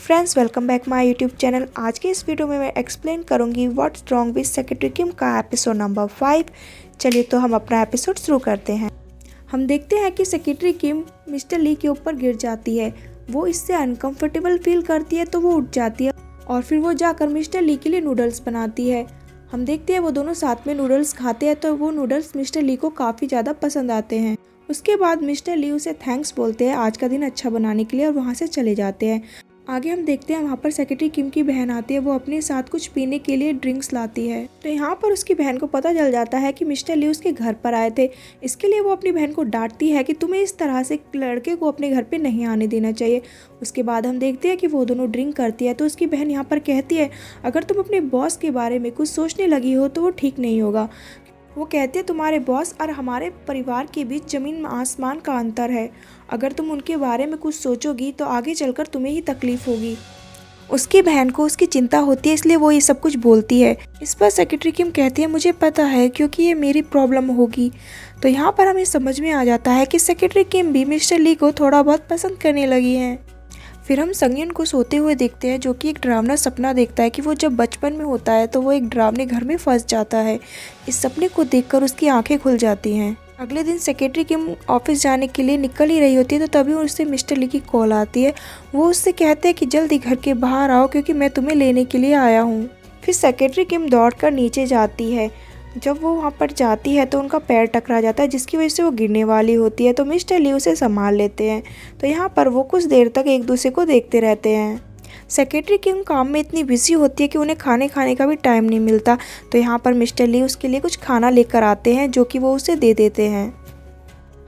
Friends, welcome back my YouTube channel. आज के इस वीडियो में मैं एक्सप्लेन करूंगी व्हाट्स रॉन्ग विद सेक्रेटरी किम का एपिसोड नंबर 5। चलिए तो हम अपना एपिसोड शुरू करते हैं। हम देखते हैं कि सेक्रेटरी किम मिस्टर ली के ऊपर गिर जाती है। वो इससे अनकंफर्टेबल फील करती है तो वो उठ जाती है और फिर वो जाकर मिस्टर ली के लिए नूडल्स बनाती है। हम देखते हैं वो दोनों साथ में नूडल्स खाते हैं तो वो नूडल्स मिस्टर ली को काफ़ी ज़्यादा पसंद आते हैं। उसके बाद मिस्टर ली उसे थैंक्स बोलते हैं आज का दिन अच्छा बनाने के लिए और वहाँ से चले जाते हैं। आगे हम देखते हैं वहाँ पर सेक्रेटरी किम की बहन आती है। वो अपने साथ कुछ पीने के लिए ड्रिंक्स लाती है तो यहाँ पर उसकी बहन को पता चल जाता है कि मिस्टर ली उसके घर पर आए थे। इसके लिए वो अपनी बहन को डांटती है कि तुम्हें इस तरह से लड़के को अपने घर पे नहीं आने देना चाहिए। उसके बाद हम देखते हैं कि वो दोनों ड्रिंक करती है तो उसकी बहन यहाँ पर कहती है अगर तुम अपने बॉस के बारे में कुछ सोचने लगी हो तो वो ठीक नहीं होगा। वो कहते हैं तुम्हारे बॉस और हमारे परिवार के बीच ज़मीन आसमान का अंतर है। अगर तुम उनके बारे में कुछ सोचोगी तो आगे चलकर तुम्हें ही तकलीफ होगी। उसकी बहन को उसकी चिंता होती है इसलिए वो ये सब कुछ बोलती है। इस पर सेक्रेटरी किम कहती है मुझे पता है क्योंकि ये मेरी प्रॉब्लम होगी। तो यहाँ पर हमें समझ में आ जाता है कि सेक्रेटरी किम भी मिस्टर ली को थोड़ा बहुत पसंद करने लगी हैं। फिर हम संगयन को सोते हुए देखते हैं जो कि एक डरावना सपना देखता है कि वो जब बचपन में होता है तो वो एक डरावने घर में फंस जाता है। इस सपने को देखकर उसकी आंखें खुल जाती हैं। अगले दिन सेक्रेटरी किम ऑफिस जाने के लिए निकल ही रही होती है तो तभी उससे मिस्टर ली की कॉल आती है। वो उससे कहते हैं कि जल्दी घर के बाहर आओ क्योंकि मैं तुम्हें लेने के लिए आया हूँ। फिर सेक्रेटरी किम दौड़कर नीचे जाती है। जब वो वहाँ पर जाती है तो उनका पैर टकरा जाता है जिसकी वजह से वो गिरने वाली होती है तो मिस्टर ली उसे संभाल लेते हैं। तो यहाँ पर वो कुछ देर तक एक दूसरे को देखते रहते हैं। सेक्रेटरी किम काम में इतनी बिजी होती है कि उन्हें खाने का भी टाइम नहीं मिलता। तो यहाँ पर मिस्टर ली उसके लिए कुछ खाना लेकर आते हैं जो कि वो उसे दे देते हैं।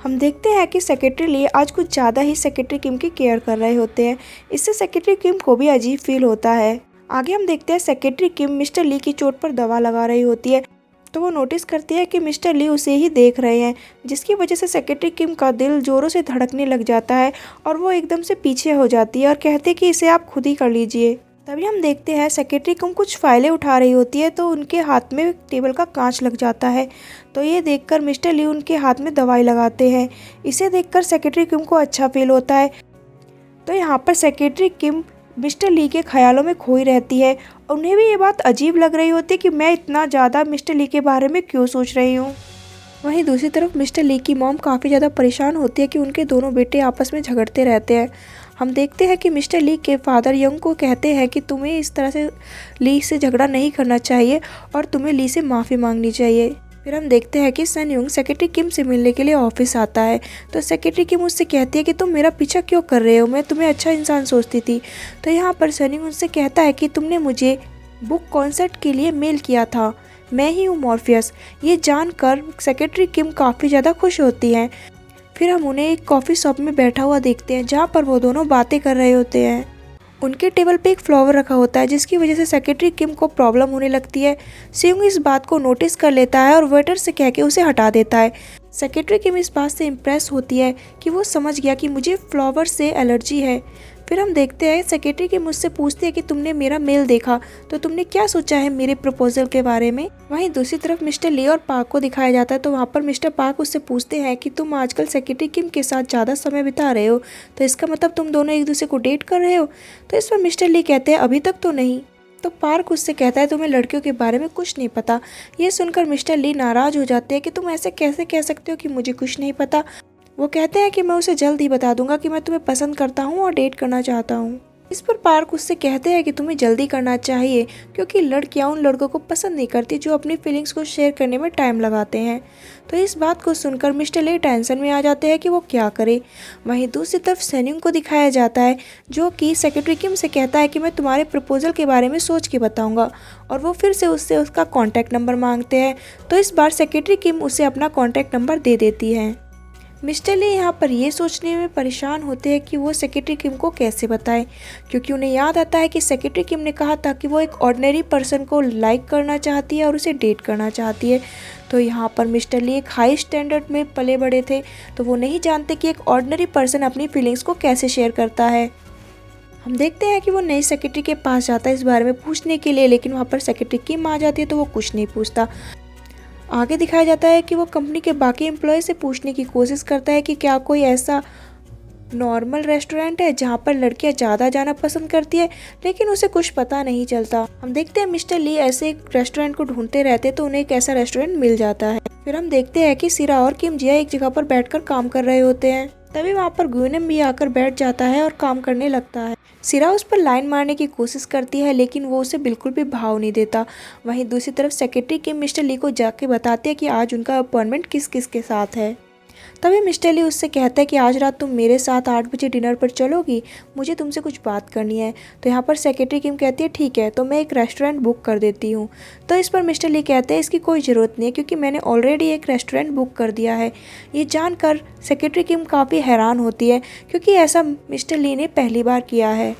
हम देखते हैं कि सेक्रेटरी ली आज कुछ ज़्यादा ही सेक्रेटरी किम की केयर कर रहे होते हैं। इससे सेक्रेटरी किम को भी अजीब फील होता है। आगे हम देखते हैं सेक्रेटरी किम मिस्टर ली की चोट पर दवा लगा रही होती है तो वो नोटिस करती है कि मिस्टर ली उसे ही देख रहे हैं जिसकी वजह से सेक्रेटरी किम का दिल जोरों से धड़कने लग जाता है और वो एकदम से पीछे हो जाती है और कहती है कि इसे आप खुद ही कर लीजिए। तभी हम देखते हैं सेक्रेटरी किम कुछ फाइलें उठा रही होती है तो उनके हाथ में टेबल का कांच लग जाता है। तो ये देखकर मिस्टर ली उनके हाथ में दवाई लगाते हैं। इसे देखकर सेक्रेटरी किम को अच्छा फील होता है। तो यहाँ पर सेक्रेटरी किम मिस्टर ली के ख्यालों में खोई रहती है। उन्हें भी ये बात अजीब लग रही होती है कि मैं इतना ज़्यादा मिस्टर ली के बारे में क्यों सोच रही हूँ। वहीं दूसरी तरफ मिस्टर ली की मॉम काफ़ी ज़्यादा परेशान होती है कि उनके दोनों बेटे आपस में झगड़ते रहते हैं। हम देखते हैं कि मिस्टर ली के फादर यंग को कहते हैं कि तुम्हें इस तरह से ली से झगड़ा नहीं करना चाहिए और तुम्हें ली से माफ़ी मांगनी चाहिए। फिर हम देखते हैं कि सन युंग सेक्रेटरी किम से मिलने के लिए ऑफिस आता है तो सेक्रेटरी किम उससे कहती है कि तुम मेरा पीछा क्यों कर रहे हो, मैं तुम्हें अच्छा इंसान सोचती थी। तो यहाँ पर सन युंग उससे कहता है कि तुमने मुझे बुक कॉन्सर्ट के लिए मेल किया था, मैं ही हूँ मॉर्फियस। ये जानकर सेक्रेटरी किम काफ़ी ज़्यादा खुश होती हैं। फिर हम उन्हें एक कॉफ़ी शॉप में बैठा हुआ देखते हैं जहाँ पर वो दोनों बातें कर रहे होते हैं। उनके टेबल पे एक फ्लावर रखा होता है जिसकी वजह से सेक्रेटरी किम को प्रॉब्लम होने लगती है। सेयुंग इस बात को नोटिस कर लेता है और वेटर से कह के उसे हटा देता है। सेक्रेटरी किम इस बात से इम्प्रेस होती है कि वो समझ गया कि मुझे फ्लावर से एलर्जी है। फिर हम देखते हैं सेक्रेटरी किम मुझसे पूछते हैं कि तुमने मेरा मेल देखा तो तुमने क्या सोचा है मेरे प्रपोजल के बारे में। वहीं दूसरी तरफ मिस्टर ली और पार्क को दिखाया जाता है तो वहाँ पर मिस्टर पार्क उससे पूछते हैं कि तुम आजकल सेक्रेटरी किम के साथ ज़्यादा समय बिता रहे हो तो इसका मतलब तुम दोनों एक दूसरे को डेट कर रहे हो। तो इस पर मिस्टर ली कहते हैं अभी तक तो नहीं। तो पार्क उससे कहता है तुम्हें लड़कियों के बारे में कुछ नहीं पता। ये सुनकर मिस्टर ली नाराज़ हो जाते हैं कि तुम ऐसे कैसे कह सकते हो कि मुझे कुछ नहीं पता। वो कहते हैं कि मैं उसे जल्द ही बता दूंगा कि मैं तुम्हें पसंद करता हूँ और डेट करना चाहता हूँ। इस पर पार्क उससे कहते हैं कि तुम्हें जल्दी करना चाहिए क्योंकि लड़कियाँ उन लड़कों को पसंद नहीं करती जो अपनी फीलिंग्स को शेयर करने में टाइम लगाते हैं। तो इस बात को सुनकर मिस्टर ली टेंशन में आ जाते हैं कि वो क्या करे। वहीं दूसरी तरफ सैनिंग को दिखाया जाता है जो कि सेक्रेटरी किम से कहता है कि मैं तुम्हारे प्रपोजल के बारे में सोच के बताऊंगा और वो फिर से उससे उसका कॉन्टैक्ट नंबर मांगते हैं। तो इस बार सेक्रेटरी किम उसे अपना कॉन्टैक्ट नंबर दे देती है। मिस्टर ली यहाँ पर ये सोचने में परेशान होते हैं कि वो सेक्रेटरी किम को कैसे बताएं क्योंकि उन्हें याद आता है कि सेक्रेटरी किम ने कहा था कि वो एक ऑर्डिनरी पर्सन को लाइक करना चाहती है और उसे डेट करना चाहती है। तो यहाँ पर मिस्टर ली एक हाई स्टैंडर्ड में पले बड़े थे तो वो नहीं जानते कि एक ऑर्डिनरी पर्सन अपनी फीलिंग्स को कैसे शेयर करता है। हम देखते हैं कि वो नई सेक्रेटरी के पास जाता है इस बारे में पूछने के लिए लेकिन वहाँ पर सेक्रेटरी किम आ जाती है तो वो कुछ नहीं पूछता। आगे दिखाया जाता है कि वो कंपनी के बाकी एम्प्लॉय से पूछने की कोशिश करता है कि क्या कोई ऐसा नॉर्मल रेस्टोरेंट है जहाँ पर लड़कियाँ ज़्यादा जाना पसंद करती है, लेकिन उसे कुछ पता नहीं चलता। हम देखते हैं मिस्टर ली ऐसे एक रेस्टोरेंट को ढूंढते रहते तो उन्हें एक ऐसा रेस्टोरेंट मिल जाता है। फिर हम देखते हैं कि सिरा और किम जिया एक जगह पर बैठकर काम कर रहे होते हैं। तभी वहाँ पर गुइनम भी आकर बैठ जाता है और काम करने लगता है। सिरा उस पर लाइन मारने की कोशिश करती है, लेकिन वो उसे बिल्कुल भी भाव नहीं देता। वहीं दूसरी तरफ सेक्रेटरी किम मिस्टर ली को जाके बताती है कि आज उनका अपॉइंटमेंट किस किस के साथ है। तभी मिस्टर ली उससे कहता है कि आज रात तुम मेरे साथ 8 बजे डिनर पर चलोगी, मुझे तुमसे कुछ बात करनी है। तो यहाँ पर सेक्रेटरी किम कहती है ठीक है, तो मैं एक रेस्टोरेंट बुक कर देती हूँ। तो इस पर मिस्टर ली कहते हैं इसकी कोई ज़रूरत नहीं है, क्योंकि मैंने ऑलरेडी एक रेस्टोरेंट बुक कर दिया है। ये जानकर सेक्रेटरी किम काफ़ी हैरान होती है, क्योंकि ऐसा मिस्टर ली ने पहली बार किया है।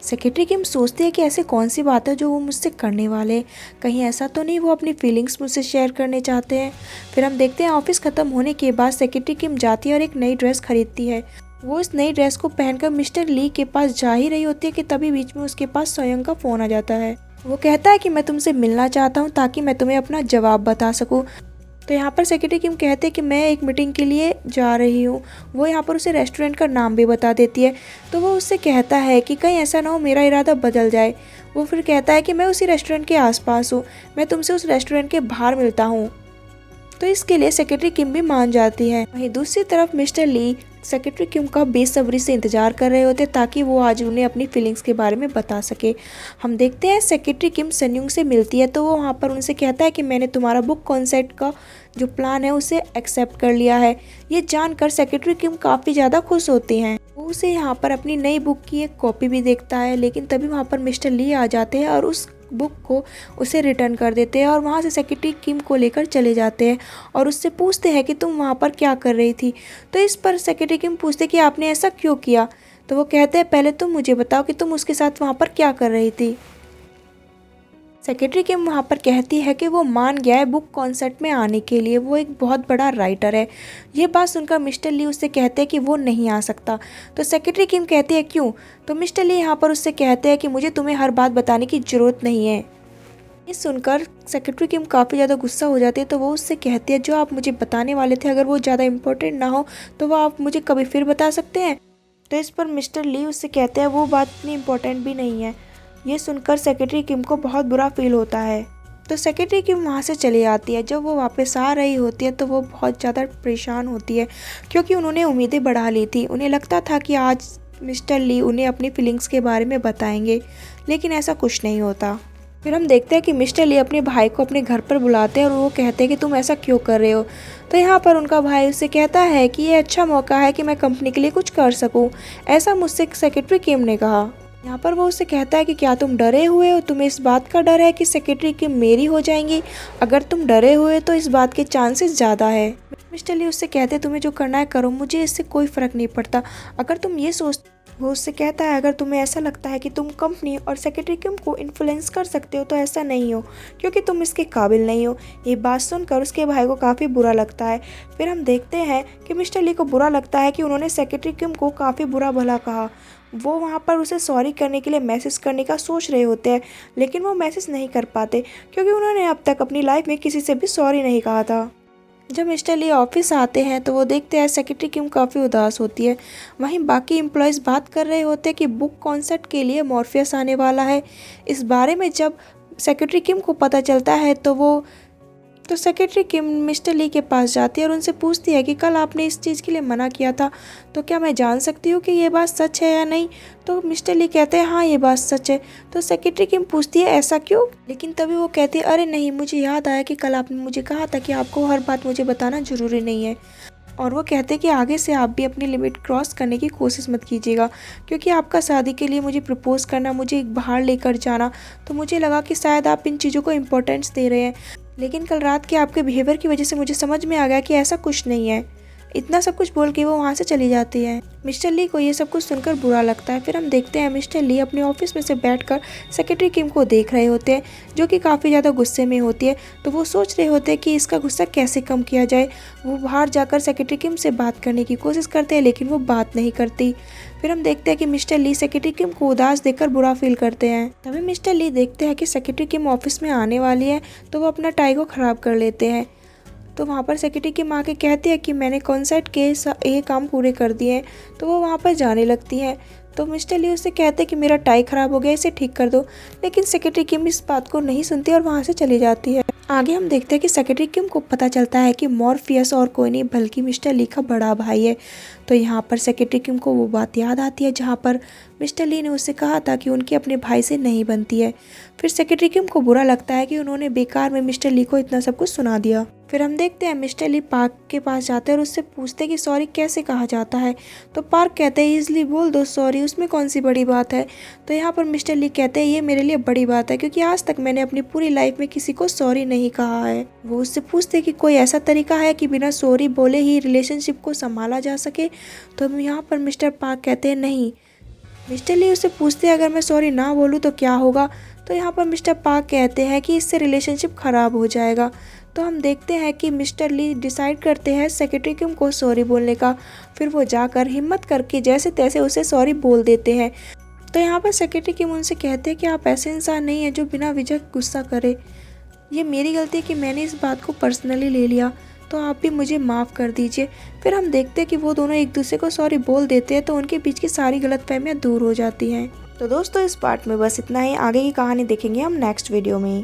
सेक्रेटरी किम सोचती है कि ऐसी कौन सी बात है जो वो मुझसे करने वाले, कहीं ऐसा तो नहीं वो अपनी फीलिंग्स मुझसे शेयर करने चाहते हैं। फिर हम देखते हैं ऑफिस ख़त्म होने के बाद सेक्रेटरी किम जाती है और एक नई ड्रेस खरीदती है। वो इस नई ड्रेस को पहनकर मिस्टर ली के पास जा ही रही होती है कि तभी बीच में उसके पास स्वयं का फ़ोन आ जाता है। वो कहता है कि मैं तुमसे मिलना चाहता हूँ ताकि मैं तुम्हें अपना जवाब बता सकूँ। तो यहाँ पर सेक्रेटरी किम कहते हैं कि मैं एक मीटिंग के लिए जा रही हूँ। वो यहाँ पर उसे रेस्टोरेंट का नाम भी बता देती है। तो वो उससे कहता है कि कहीं ऐसा ना हो मेरा इरादा बदल जाए। वो फिर कहता है कि मैं उसी रेस्टोरेंट के आसपास हूँ, मैं तुमसे उस रेस्टोरेंट के बाहर मिलता हूँ। तो इसके लिए सेक्रेटरी किम भी मान जाती है। वहीं दूसरी तरफ मिस्टर ली सेक्रेटरी किम का बेसब्री से इंतजार कर रहे होते ताकि वो आज उन्हें अपनी फीलिंग्स के बारे में बता सके। हम देखते हैं सेक्रेटरी किम सन्युंग से मिलती है, तो वो वहाँ पर उनसे कहता है कि मैंने तुम्हारा बुक कॉन्सेप्ट का जो प्लान है उसे एक्सेप्ट कर लिया है। ये जानकर सेक्रेटरी किम काफ़ी ज़्यादा खुश होती हैं। वो उसे यहाँ पर अपनी नई बुक की एक कॉपी भी देखता है, लेकिन तभी वहाँ पर मिस्टर ली आ जाते हैं और उस बुक को उसे रिटर्न कर देते हैं और वहाँ से सेक्रेटरी किम को लेकर चले जाते हैं और उससे पूछते हैं कि तुम वहाँ पर क्या कर रही थी। तो इस पर सेक्रेटरी किम पूछते कि आपने ऐसा क्यों किया। तो वो कहते हैं पहले तुम मुझे बताओ कि तुम उसके साथ वहाँ पर क्या कर रही थी। सेक्रेटरी किम वहाँ पर कहती है कि वो मान गया है बुक कॉन्सर्ट में आने के लिए, वो एक बहुत बड़ा राइटर है। ये बात सुनकर मिस्टर ली उससे कहते हैं कि वो नहीं आ सकता। तो सेक्रेटरी किम कहती है क्यों। तो मिस्टर ली यहाँ पर उससे कहते हैं कि मुझे तुम्हें हर बात बताने की ज़रूरत नहीं है। ये सुनकर सेक्रेटरी किम काफ़ी ज़्यादा गुस्सा हो जाती है। तो वो उससे कहती है जो आप मुझे बताने वाले थे अगर वो ज़्यादा इम्पोर्टेंट ना हो तो वो आप मुझे कभी फिर बता सकते हैं। तो इस पर मिस्टर ली उससे कहते हैं वो बात इतनी इम्पोर्टेंट भी नहीं है। ये सुनकर सेक्रेटरी किम को बहुत बुरा फील होता है। तो सेक्रेटरी किम वहाँ से चली आती है। जब वो वापस आ रही होती है तो वो बहुत ज़्यादा परेशान होती है, क्योंकि उन्होंने उम्मीदें बढ़ा ली थी। उन्हें लगता था कि आज मिस्टर ली उन्हें अपनी फीलिंग्स के बारे में बताएंगे, लेकिन ऐसा कुछ नहीं होता। फिर हम देखते हैं कि मिस्टर ली अपने भाई को अपने घर पर बुलाते हैं और वो कहते हैं कि तुम ऐसा क्यों कर रहे हो। तो यहाँ पर उनका भाई उससे कहता है कि ये अच्छा मौका है कि मैं कंपनी के लिए कुछ कर सकूँ, ऐसा मुझसे सेक्रेटरी किम ने कहा। यहाँ पर वो उससे कहता है कि क्या तुम डरे हुए हो, तुम्हें इस बात का डर है कि सेक्रेटरी किम मेरी हो जाएंगी। अगर तुम डरे हुए तो इस बात के चांसेस ज़्यादा है। मिस्टर ली उससे कहते हैं तुम्हें जो करना है करो, मुझे इससे कोई फ़र्क नहीं पड़ता। अगर तुम ये वो उससे कहता है अगर तुम्हें ऐसा लगता है कि तुम कंपनी और सेक्रेटरी किम को इन्फ्लुएंस कर सकते हो तो ऐसा नहीं हो, क्योंकि तुम इसके काबिल नहीं हो। ये बात सुनकर उसके भाई को काफ़ी बुरा लगता है। फिर हम देखते हैं कि मिस्टर ली को बुरा लगता है कि उन्होंने सेक्रेटरी किम को काफ़ी बुरा भला कहा। वो वहाँ पर उसे सॉरी करने के लिए मैसेज करने का सोच रहे होते हैं, लेकिन वो मैसेज नहीं कर पाते क्योंकि उन्होंने अब तक अपनी लाइफ में किसी से भी सॉरी नहीं कहा था। जब मिस्टर ली ऑफिस आते हैं तो वो देखते हैं सेक्रेटरी किम काफ़ी उदास होती है। वहीं बाकी एम्प्लॉयज़ बात कर रहे होते हैं कि बुक कॉन्सर्ट के लिए मॉर्फियस आने वाला है। इस बारे में जब सेक्रेटरी किम को पता चलता है तो सेक्रेटरी किम मिस्टर ली के पास जाती है और उनसे पूछती है कि कल आपने इस चीज़ के लिए मना किया था, तो क्या मैं जान सकती हूँ कि ये बात सच है या नहीं। तो मिस्टर ली कहते हैं हाँ ये बात सच है। तो सेक्रेटरी किम पूछती है ऐसा क्यों, लेकिन तभी वो कहती है अरे नहीं, मुझे याद आया कि कल आपने मुझे कहा था कि आपको हर बात मुझे बताना ज़रूरी नहीं है। और वो कहते हैं कि आगे से आप भी अपनी लिमिट क्रॉस करने की कोशिश मत कीजिएगा, क्योंकि आपका शादी के लिए मुझे प्रपोज़ करना, मुझे बाहर लेकर जाना, तो मुझे लगा कि शायद आप इन चीज़ों को इम्पोर्टेंस दे रहे हैं, लेकिन कल रात के आपके बिहेवियर की वजह से मुझे समझ में आ गया कि ऐसा कुछ नहीं है। इतना सब कुछ बोल के वो वहाँ से चली जाती है। मिस्टर ली को ये सब कुछ सुनकर बुरा लगता है। फिर हम देखते हैं मिस्टर ली अपने ऑफिस में से बैठकर सेक्रेटरी किम को देख रहे होते हैं, जो कि काफ़ी ज़्यादा गुस्से में होती है। तो वो सोच रहे होते हैं कि इसका गुस्सा कैसे कम किया जाए। वो बाहर जाकर सेक्रेटरी किम से बात करने की कोशिश करते हैं, लेकिन वो बात नहीं करती। फिर हम देखते हैं कि मिस्टर ली सेक्रेटरी किम को उदास देखकर बुरा फील करते हैं। तभी मिस्टर ली देखते हैं कि सेक्रेटरी किम ऑफिस में आने वाली है, तो वो अपना टाई को ख़राब कर लेते हैं। तो वहाँ पर सेक्रेटरी की माँ के कहती है कि मैंने कॉन्सर्ट के ये काम पूरे कर दिए हैं। तो वो वहाँ पर जाने लगती है। तो मिस्टर ली उससे कहते हैं कि मेरा टाई ख़राब हो गया, इसे ठीक कर दो। लेकिन सेक्रेटरी किम इस बात को नहीं सुनती और वहाँ से चली जाती है। आगे हम देखते हैं कि सेक्रेटरी किम को पता चलता है कि मॉर्फियस और कोई नहीं बल्कि मिस्टर ली का बड़ा भाई है। तो यहाँ पर सेक्रेटरी किम को वो बात याद आती है जहाँ पर मिस्टर ली ने उससे कहा था कि उनकी अपने भाई से नहीं बनती है। फिर सेक्रेटरी किम को बुरा लगता है कि उन्होंने बेकार में मिस्टर ली को इतना सब कुछ सुना दिया। फिर हम देखते हैं मिस्टर ली पार्क के पास जाते हैं और उससे पूछते हैं कि सॉरी कैसे कहा जाता है। तो पार्क कहते हैं इजली बोल दो सॉरी, उसमें कौन सी बड़ी बात है। तो यहाँ पर मिस्टर ली कहते हैं ये मेरे लिए बड़ी बात है क्योंकि आज तक मैंने अपनी पूरी लाइफ में किसी को सॉरी नहीं कहा है। वो उससे पूछते हैं कि कोई ऐसा तरीका है कि बिना सॉरी बोले ही रिलेशनशिप को संभाला जा सके। तो यहाँ पर मिस्टर पार्क कहते हैं नहीं। मिस्टर ली उससे पूछते हैं अगर मैं सॉरी ना बोलूँ तो क्या होगा। तो यहाँ पर मिस्टर पार्क कहते हैं कि इससे रिलेशनशिप ख़राब हो जाएगा। तो हम देखते हैं कि मिस्टर ली डिसाइड करते हैं सेक्रेटरी किम को सॉरी बोलने का। फिर वो जाकर हिम्मत करके जैसे तैसे उसे सॉरी बोल देते हैं। तो यहाँ पर सेक्रेटरी किम उनसे कहते हैं कि आप ऐसे इंसान नहीं हैं जो बिना वजह गुस्सा करे। ये मेरी गलती है कि मैंने इस बात को पर्सनली ले लिया, तो आप भी मुझे माफ़ कर दीजिए। फिर हम देखते हैं कि वो दोनों एक दूसरे को सॉरी बोल देते हैं तो उनके बीच की सारी गलतफहमियां दूर हो जाती हैं। तो दोस्तों इस पार्ट में बस इतना ही। आगे की कहानी देखेंगे हम नेक्स्ट वीडियो में।